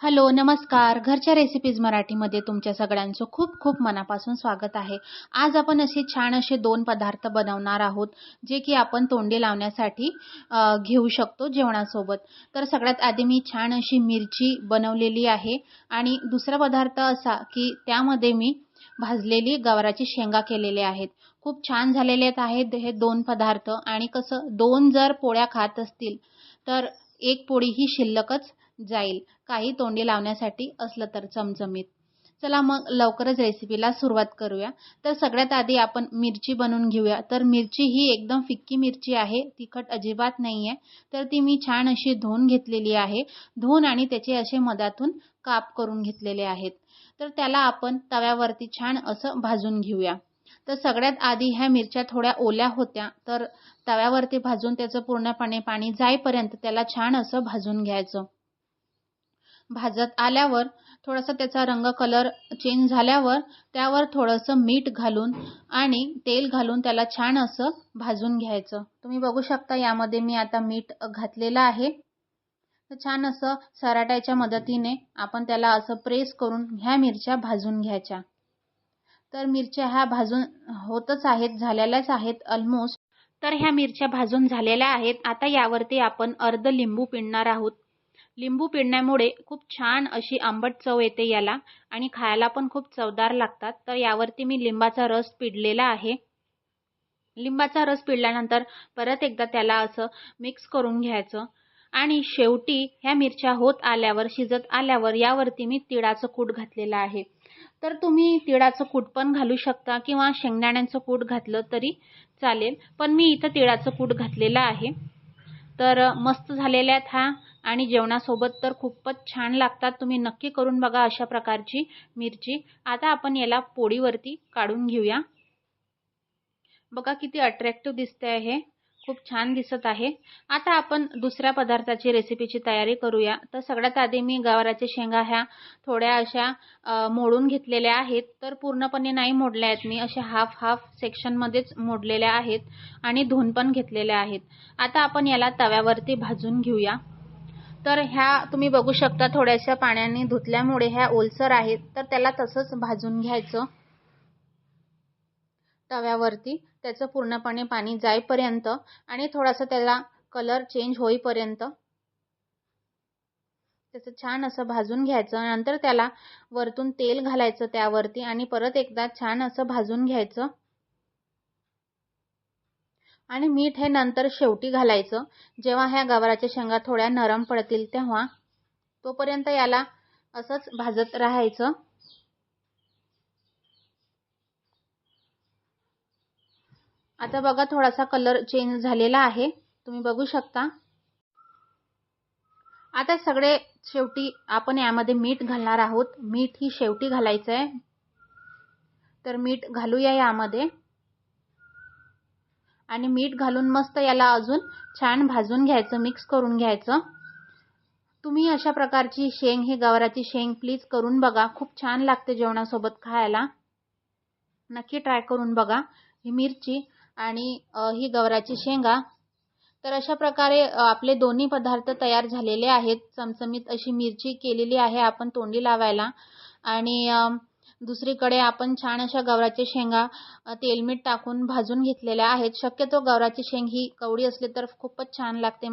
Hello, नमस्कार. घरच्या recipes मराठीमध्ये तुमच्या सगळ्यांचं खूप खूप मनापासून स्वागत आहे. आज आपण छान असे 2 पदार्थ बनवणार आहोत, जे की आपण तोंडी लावण्यासाठी घेऊ शकतो जेवणासोबत. तर सगळ्यात आधी मी छान अशी मिरची बनवलेली आहे आणि दुसरा पदार्थ असा की त्यामध्ये मी भाजलेली गवाराची शेंगा केलेले आहेत. खूप छान झालेले आहेत हे 2 पदार्थ आणि कसं 2 जर पोळ्या खात असतील, तर 1 पोळी ही शिल्लकच जाईल. काही तोंडी लावण्यासाठी असलं तर चमचमीत. चला मग लवकरच रेसिपीला सुरुवात करूया. तर सगळ्यात आधी आपण मिरची बनवून घेऊया. तर मिरची ही एकदम फिक्की मिरची आहे, तिखट अजिबात नाहीये. तर ती मी छान अशी धुवून घेतलेली आहे. धुवून आणि त्याचे असे मधातून काप करून घेतलेले आहेत. तर त्याला आपण तव्यावरती छान असं भाजून घेऊया. तर सगळ्यात आधी ह्या मिरच्या थोड्या ओल्या होत्या, तर तव्यावरती भाजून त्याचं पूर्णपणे पाणी जाईपर्यंत त्याला छान असं भाजून घ्यायचं. भाजत आल्यावर थोडासा त्याचा रंग कलर चेंज झाल्यावर त्यावर थोडंसं मीठ घालून आणि तेल घालून त्याला छान असं भाजून घ्यायचं. तुम्ही बघू शकता यामध्ये मी आता मीठ घातलेलं आहे. तर छान असं सराट्याच्या मदतीने आपण त्याला असं प्रेस करून ह्या मिरच्या भाजून घ्यायच्या. तर मिरच्या ह्या भाजून होतच आहेत, झालेल्याच आहेत ऑलमोस्ट. तर ह्या मिरच्या भाजून झालेल्या आहेत. आता यावरती आपण अर्ध लिंबू पिळणार आहोत. लिंबू पिळण्यामुळे खूप छान अशी आंबट चव येते याला आणि खायला पण खूप चवदार लागतात. तर यावरती मी लिंबाचा रस पिळलेला आहे. लिंबाचा रस पिळल्यानंतर परत एकदा त्याला असं मिक्स करून घ्यायचं आणि शेवटी ह्या मिरच्या होत आल्यावर, शिजत आल्यावर यावरती मी तिळाचं कूट घातलेलं आहे. तर तुम्ही तिळाचं कूट पण घालू शकता किंवा शेंगदाण्यांचं कूट घातलं तरी चालेल, पण मी इथं तिळाचं कूट घातलेलं आहे. तर मस्त झालेल्या आहेत हा आणि जेवणासोबत तर खूपच छान लागतात. तुम्ही नक्की करून बघा अशा प्रकारची मिरची. आता आपण याला पोळीवरती काढून घेऊया. बघा किती अट्रॅक्टिव्ह दिसतंय हे, खूप छान दिसत आहे. आता आपण दुसऱ्या पदार्थाची रेसिपीची तयारी करूया. तर सगळ्यात आधी मी गवाराच्या शेंगा ह्या थोड्या अशा मोडून घेतलेल्या आहेत. तर पूर्णपणे नाही मोडल्या आहेत मी, अशा हाफ हाफ सेक्शनमध्येच मोडलेल्या आहेत आणि धुवून पण घेतलेल्या आहेत. आता आपण याला तव्यावरती भाजून घेऊया. तर ह्या तुम्ही बघू शकता थोड्याशा पाण्याने धुतल्यामुळे ह्या ओलसर आहेत. तर त्याला तसंच भाजून घ्यायचं तव्यावरती, त्याचं पूर्णपणे पाणी जाईपर्यंत आणि थोडासा त्याला कलर चेंज होईपर्यंत त्याचं छान असं भाजून घ्यायचं. नंतर त्याला वरतून तेल घालायचं त्यावरती आणि परत एकदा छान असं भाजून घ्यायचं आणि मीठ हे नंतर शेवटी घालायचं, जेव्हा ह्या गवाराच्या शेंगा थोड्या नरम पडतील तेव्हा. तोपर्यंत याला असंच भाजत राहायचं. आता बघा थोडासा कलर चेंज झालेला आहे, तुम्ही बघू शकता. आता सगळे शेवटी आपण यामध्ये मीठ घालणार आहोत. मीठ ही शेवटी घालायचं आहे. तर मीठ घालूया यामध्ये आणि मीठ घालून मस्त याला अजून छान भाजून घ्यायचं, मिक्स करून घ्यायचं. तुम्ही अशा प्रकारची शेंग, ही गवाराची शेंग प्लीज करून बघा, खूप छान लागते जेवणासोबत खायला. नक्की ट्राय करून बघा ही मिरची आणि ही गवाराची शेंगा. तर अशा प्रकारे आपले दोन्ही पदार्थ तयार झालेले आहेत. चमचमीत अशी मिरची केलेली आहे आपण तोंडी लावायला आणि दुसरीकडे आपण छान अशा गवाराच्या शेंगा तेल मीठ टाकून भाजून घेतलेल्या आहेत. शक्यतो गवाराची शेंग ही कवळी असली तर खूपच छान लागते.